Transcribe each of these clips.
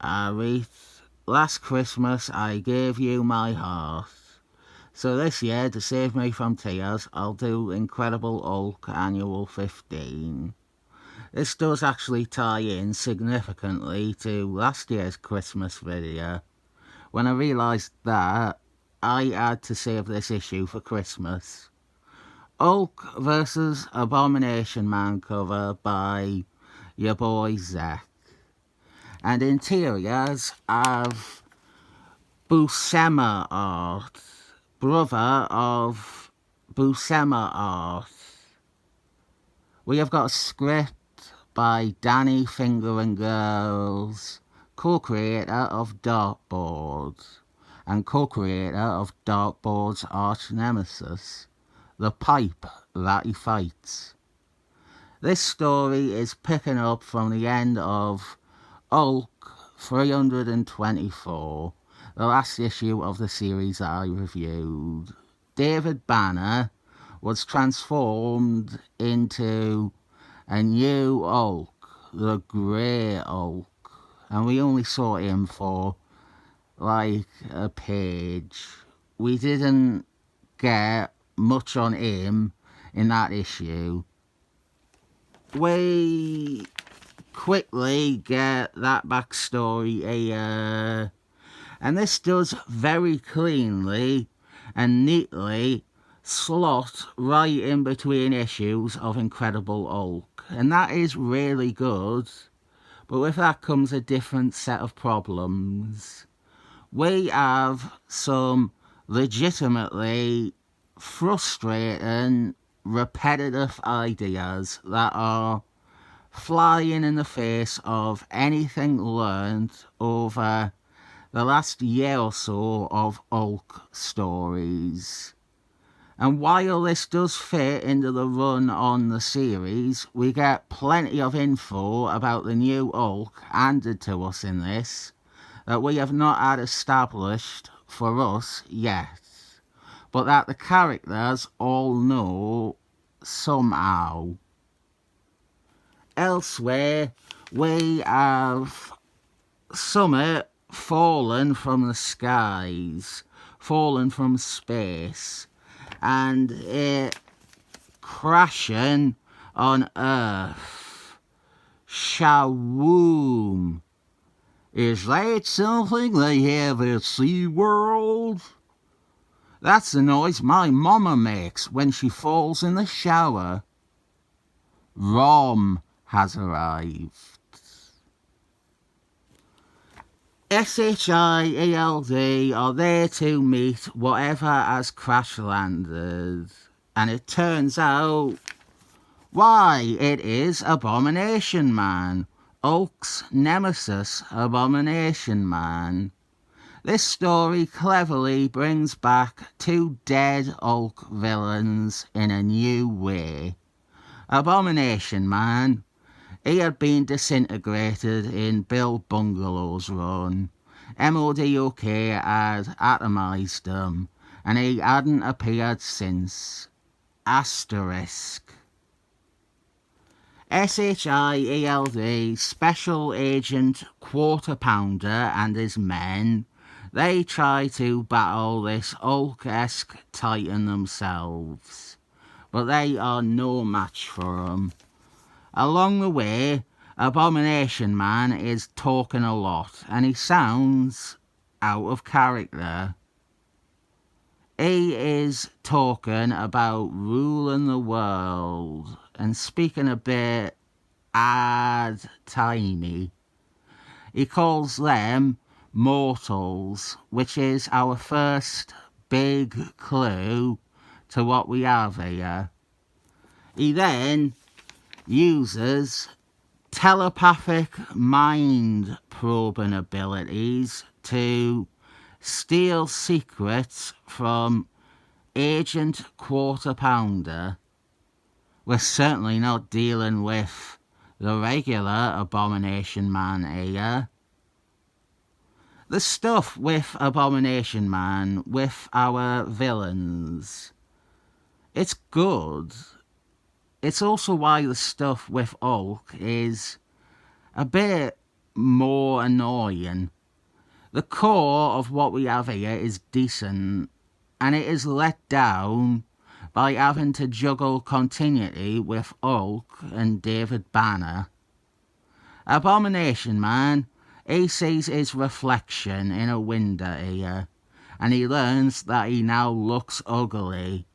Right, last Christmas I gave you my heart. So this year, to save me from tears, I'll do Incredible Hulk Annual 15. This does actually tie in significantly to last year's Christmas video. When I realised that, I had to save this issue for Christmas. Hulk vs. Abomination Man cover by your boy Zach. And interiors have Buscema art, brother of Buscema art. We have got a script by Danny Finger and Girls, co-creator of Dartboard, and co-creator of Dartboard's arch nemesis, the pipe that he fights. This story is picking up from the end of Hulk 324, the last issue of the series that I reviewed. David Banner was transformed into a new Hulk, the Grey Hulk, and we only saw him for like a page. We didn't get much on him in that issue. We quickly get that backstory here, and this does very cleanly and neatly slot right in between issues of Incredible Hulk, and that is really good. But with that comes a different set of problems. We have some legitimately frustrating, repetitive ideas that are flying in the face of anything learned over the last year or so of Hulk stories. And while this does fit into the run on the series, we get plenty of info about the new Hulk handed to us in this that we have not had established for us yet, but that the characters all know somehow. Elsewhere, we have Summit fallen from the skies, fallen from space, and it crashing on Earth. Shawoom. Is that something they have at SeaWorld? That's the noise my mama makes when she falls in the shower. Rom has arrived. SHIELD are there to meet whatever has crash landed, and it turns out why it is Abomination Man, Hulk's nemesis Abomination Man. This story cleverly brings back two dead Hulk villains in a new way. Abomination Man, he had been disintegrated in Bill Bungalow's run. MODOK had atomised him, and he hadn't appeared since. Asterisk. SHIELD Special Agent Quarter Pounder and his men, they try to battle this Hulk-esque Titan themselves, but they are no match for him. Along the way, Abomination Man is talking a lot, and he sounds out of character. He is talking about ruling the world and speaking a bit tiny. He calls them mortals, which is our first big clue to what we have here. He then uses telepathic mind probing abilities to steal secrets from Agent Quarter Pounder. We're certainly not dealing with the regular Abomination Man here. The stuff with Abomination Man, with our villains, it's good. It's also why the stuff with Hulk is a bit more annoying. The core of what we have here is decent, and it is let down by having to juggle continuity with Hulk and David Banner. Abomination Man, he sees his reflection in a window here, and he learns that he now looks ugly.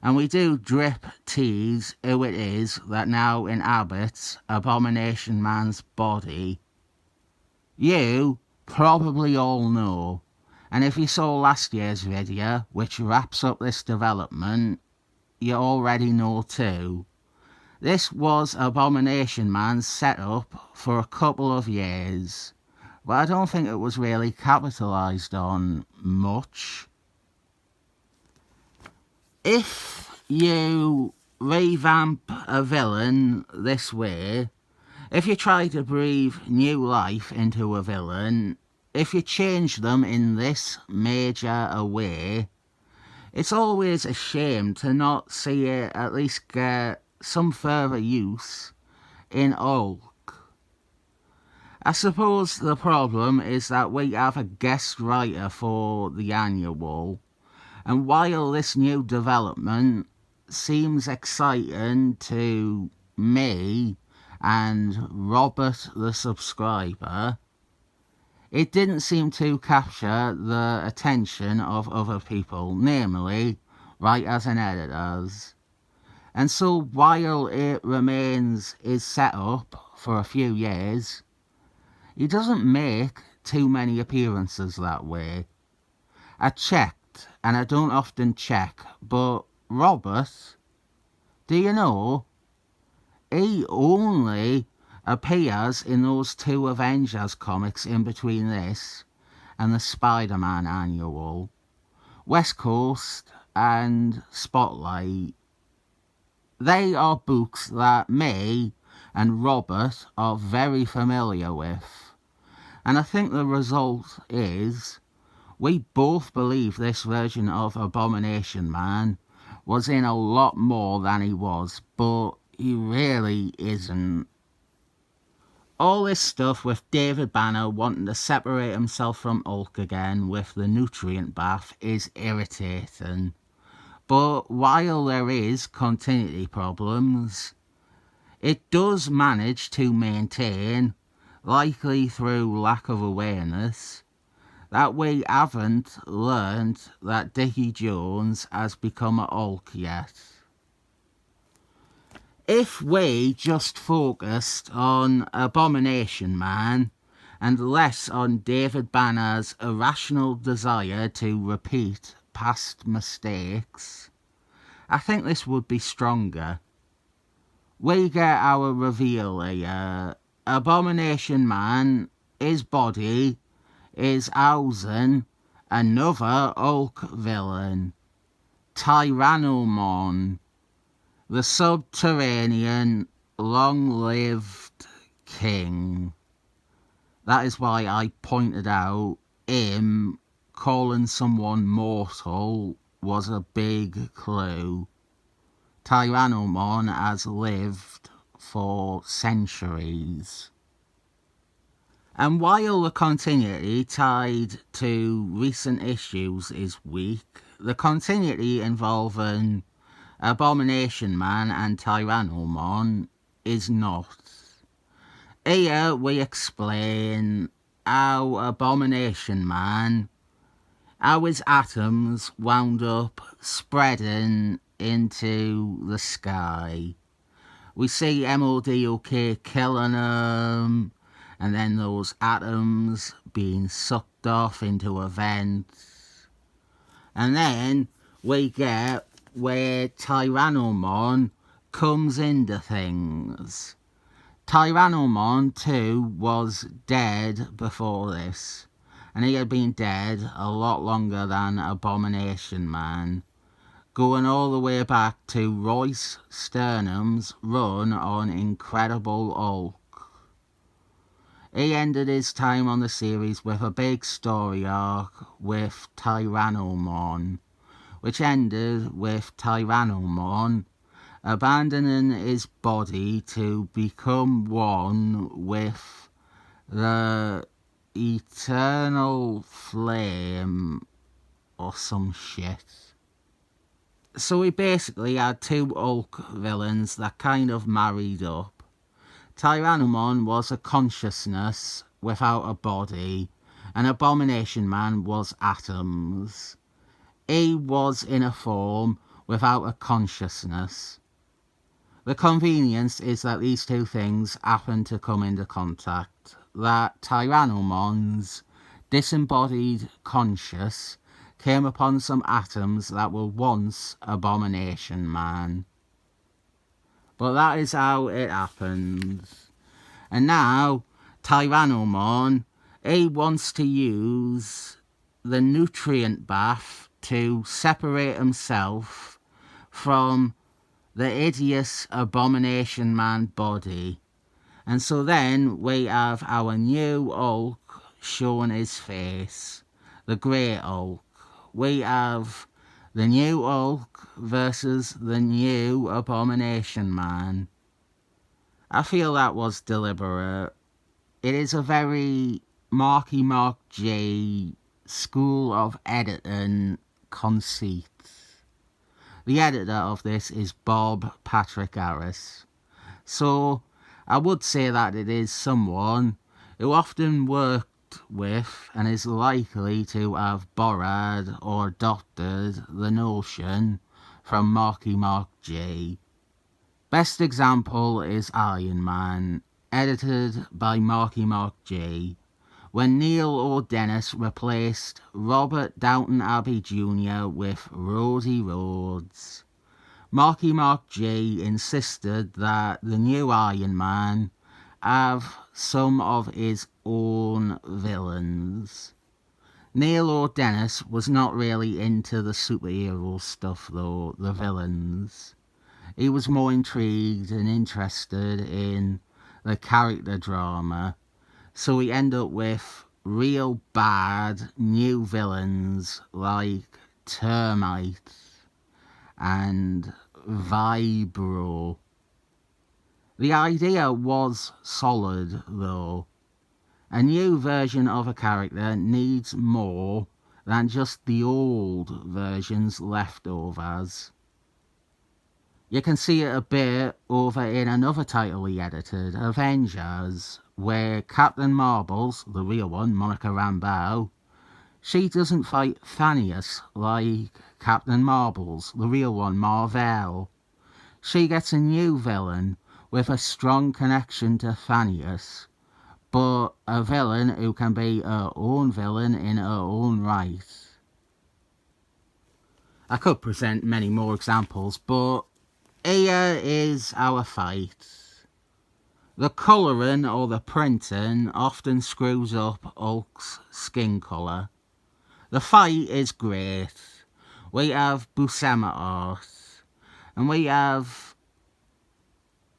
And we do drip tease who it is that now inhabits Abomination Man's body. You probably all know, and if you saw last year's video, which wraps up this development, you already know too. This was Abomination Man's setup for a couple of years, but I don't think it was really capitalised on much. If you revamp a villain this way, if you try to breathe new life into a villain, if you change them in this major a way, it's always a shame to not see it at least get some further use in Hulk. I suppose the problem is that we have a guest writer for the annual, and while this new development seems exciting to me and Robert the subscriber, it didn't seem to capture the attention of other people, namely writers and editors. And so while it remains his setup for a few years, he doesn't make too many appearances that way. I checked, and I don't often check, but Robert, do you know, he only appears in those two Avengers comics in between this and the Spider-Man annual, West Coast and Spotlight. They are books that me and Robert are very familiar with, and I think the result is we both believe this version of Abomination Man was in a lot more than he was, but he really isn't. All this stuff with David Banner wanting to separate himself from Hulk again with the nutrient bath is irritating. But while there is continuity problems, it does manage to maintain, likely through lack of awareness, that we haven't learned that Dickie Jones has become a Hulk yet. If we just focused on Abomination Man and less on David Banner's irrational desire to repeat past mistakes, I think this would be stronger. We get our reveal here. Abomination Man, his body, is housing another Hulk villain, Tyrannus, the subterranean, long-lived king. That is why I pointed out him calling someone mortal was a big clue. Tyrannus has lived for centuries. And while the continuity tied to recent issues is weak, the continuity involving Abomination Man and Tyrannus is not. Here we explain how Abomination Man, how his atoms wound up spreading into the sky. We see MODOK killing him, and then those atoms being sucked off into a vent. And then we get where Tyrannus comes into things. Tyrannus too was dead before this, and he had been dead a lot longer than Abomination Man, going all the way back to Royce Sternum's run on Incredible Hulk. He ended his time on the series with a big story arc with Tyrannus, which ended with Tyrannus abandoning his body to become one with the eternal flame or some shit. So we basically had two Hulk villains that kind of married up. Tyrannus was a consciousness without a body, and Abomination Man was atoms. He was in a form without a consciousness. The convenience is that these two things happen to come into contact, that Tyrannus' disembodied conscious came upon some atoms that were once Abomination Man. But that is how it happens. And now, Tyrannus, he wants to use the nutrient bath to separate himself from the hideous Abomination Man body. And so then we have our new Hulk showing his face, the Great Hulk. We have the new Hulk versus the new Abomination Man. I feel that was deliberate. It is a very Marky Mark J school of editing conceit. The editor of this is Bob Patrick Harris. So I would say that it is someone who often worked with and is likely to have borrowed or adopted the notion from Marky Mark J. Best example is Iron Man, edited by Marky Mark J. when Neil O'Dennis replaced Robert Downton Abbey Jr. with Rosie Rhodes. Marky Mark J insisted that the new Iron Man have some of his own villains. Neil O'Dennis was not really into the superhero stuff though, the villains. He was more intrigued and interested in the character drama. So we end up with real bad new villains like Termite and Vibro. The idea was solid though. A new version of a character needs more than just the old version's leftovers. You can see it a bit over in another title he edited, Avengers, where Captain Marbles, the real one, Monica Rambeau, she doesn't fight Thanos like Captain Marbles, the real one, Marvel. She gets a new villain with a strong connection to Thanos, but a villain who can be her own villain in her own right. I could present many more examples, but here is our fight. The colouring or the printing often screws up Hulk's skin colour. The fight is great. We have Buscema art, and we have,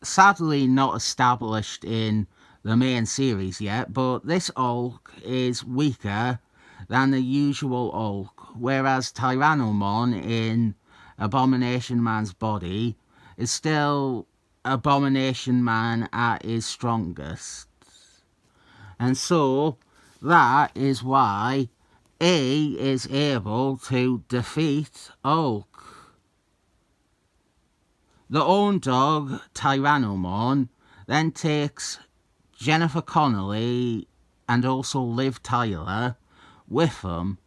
sadly not established in the main series yet, but this Hulk is weaker than the usual Hulk, whereas Tyrannus in Abomination Man's body is still Abomination Man at his strongest. And so that is why he is able to defeat Hulk. The own dog, Tyrannus, then takes Jennifer Connelly and also Liv Tyler with him.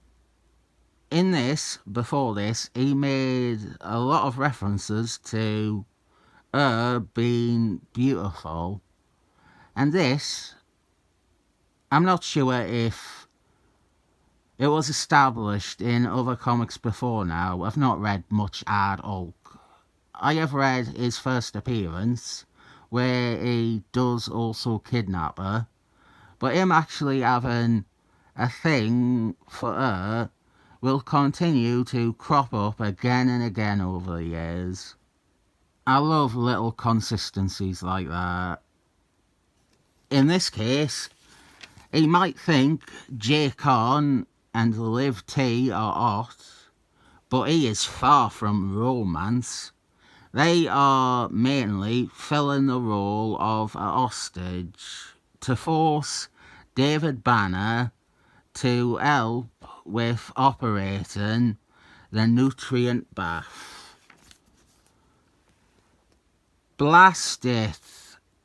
In this, before this, he made a lot of references to her being beautiful. And this, I'm not sure if it was established in other comics before now. I've not read much Hard Hulk. I have read his first appearance, where he does also kidnap her. But him actually having a thing for her will continue to crop up again and again over the years. I love little consistencies like that. In this case, he might think Jay Con and Liv T are hot, but he is far from romance. They are mainly filling the role of a hostage to force David Banner to help with operating the nutrient bath. Blast it.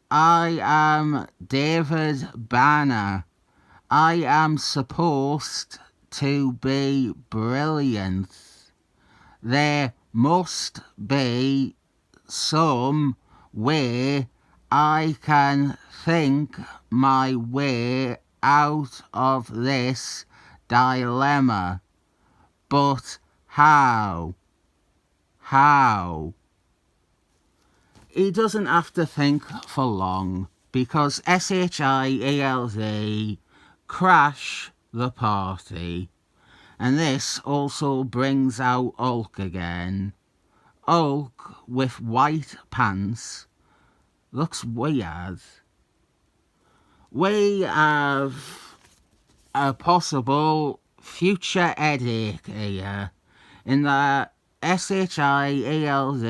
I am David Banner. I am supposed to be brilliant. There must be some way I can think my way out of this dilemma. But how? How? He doesn't have to think for long, because SHIELD crash the party. And this also brings out Hulk again. Hulk with white pants looks weird. We have a possible future headache here, in that SHIELD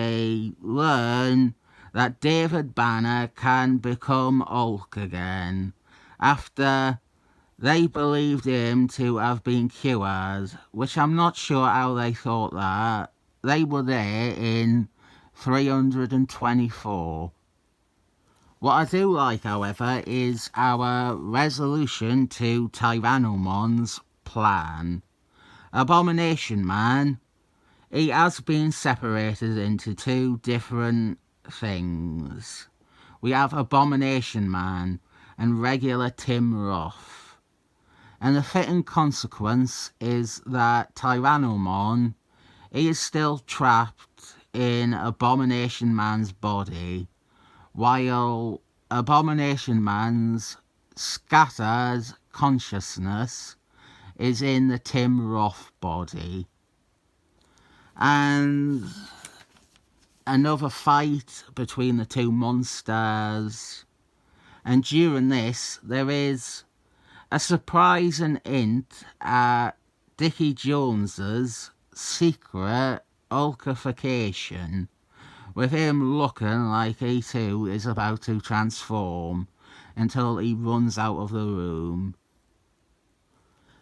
learn that David Banner can become Hulk again after they believed him to have been cured, which I'm not sure how they thought that. They were there in 324. What I do like, however, is our resolution to Tyrannomon's plan. Abomination Man, he has been separated into two different things. We have Abomination Man and regular Tim Roth. And the fitting consequence is that Tyrannomon, he is still trapped in Abomination Man's body, while Abomination Man's scattered consciousness is in the Tim Roth body. And another fight between the two monsters. And during this, there is a surprising hint at Dickie Jones's secret Hulkification, with him looking like he too is about to transform until he runs out of the room.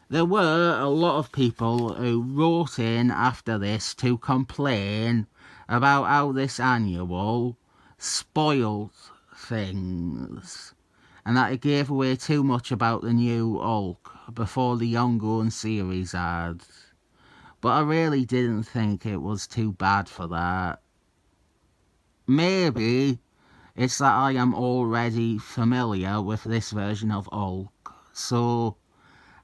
There were a lot of people who wrote in after this to complain about how this annual spoiled things, and that it gave away too much about the new Hulk before the ongoing series had. But I really didn't think it was too bad for that. Maybe it's that I am already familiar with this version of Hulk, so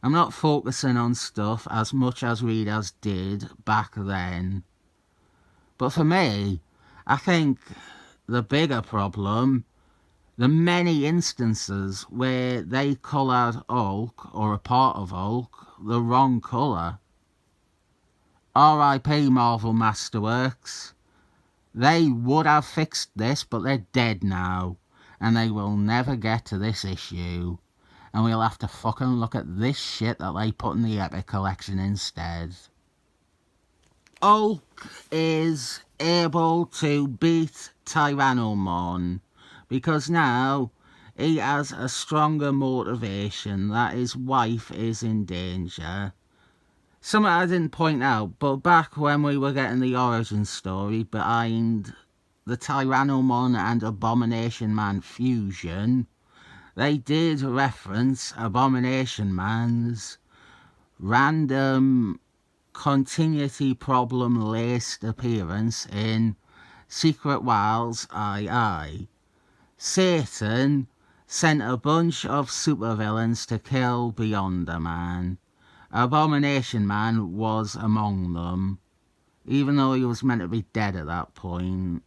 I'm not focusing on stuff as much as readers did back then. But for me, I think the bigger problem, the many instances where they coloured Hulk, or a part of Hulk, the wrong colour. R.I.P. Marvel Masterworks. They would have fixed this, but they're dead now, and they will never get to this issue. And we'll have to fucking look at this shit that they put in the Epic Collection instead. Hulk is able to beat Tyrannomon, because now he has a stronger motivation that his wife is in danger. Something I didn't point out, but back when we were getting the origin story behind the Tyrannomon and Abomination Man fusion, they did reference Abomination Man's random continuity problem laced appearance in Secret Wars II. Satan sent a bunch of supervillains to kill Beyonder Man. Abomination Man was among them, even though he was meant to be dead at that point.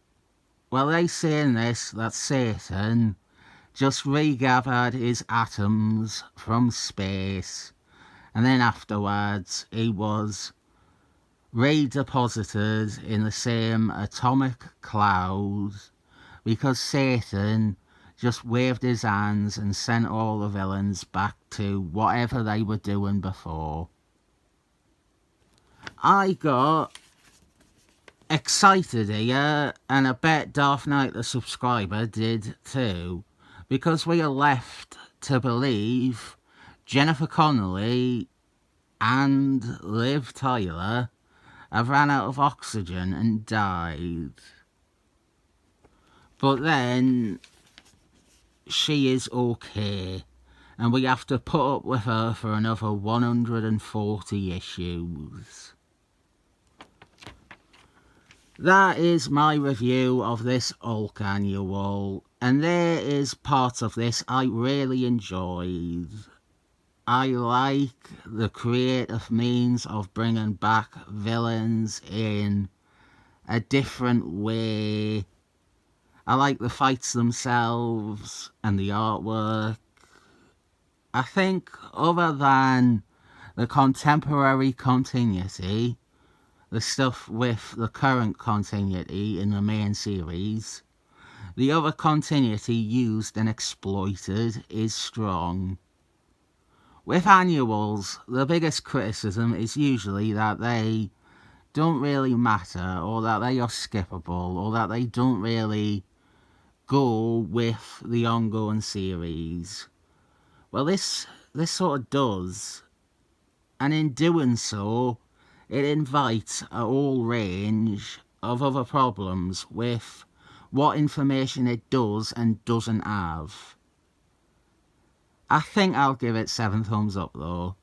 Well, they say in this that Satan just regathered his atoms from space, and then afterwards he was redeposited in the same atomic cloud, because Satan just waved his hands and sent all the villains back to whatever they were doing before. I got excited here, and I bet Darth Knight the subscriber did too, because we are left to believe Jennifer Connelly and Liv Tyler have ran out of oxygen and died. But then she is okay, and we have to put up with her for another 140 issues. That is my review of this Hulk annual, and there is parts of this I really enjoyed. I like the creative means of bringing back villains in a different way. I like the fights themselves and the artwork. I think other than the contemporary continuity, the stuff with the current continuity in the main series, the other continuity used and exploited is strong. With annuals, the biggest criticism is usually that they don't really matter, or that they are skippable, or that they don't really go with the ongoing series. Well, this sort of does, and in doing so, it invites a whole range of other problems with what information it does and doesn't have. I think I'll give it 7 thumbs up though.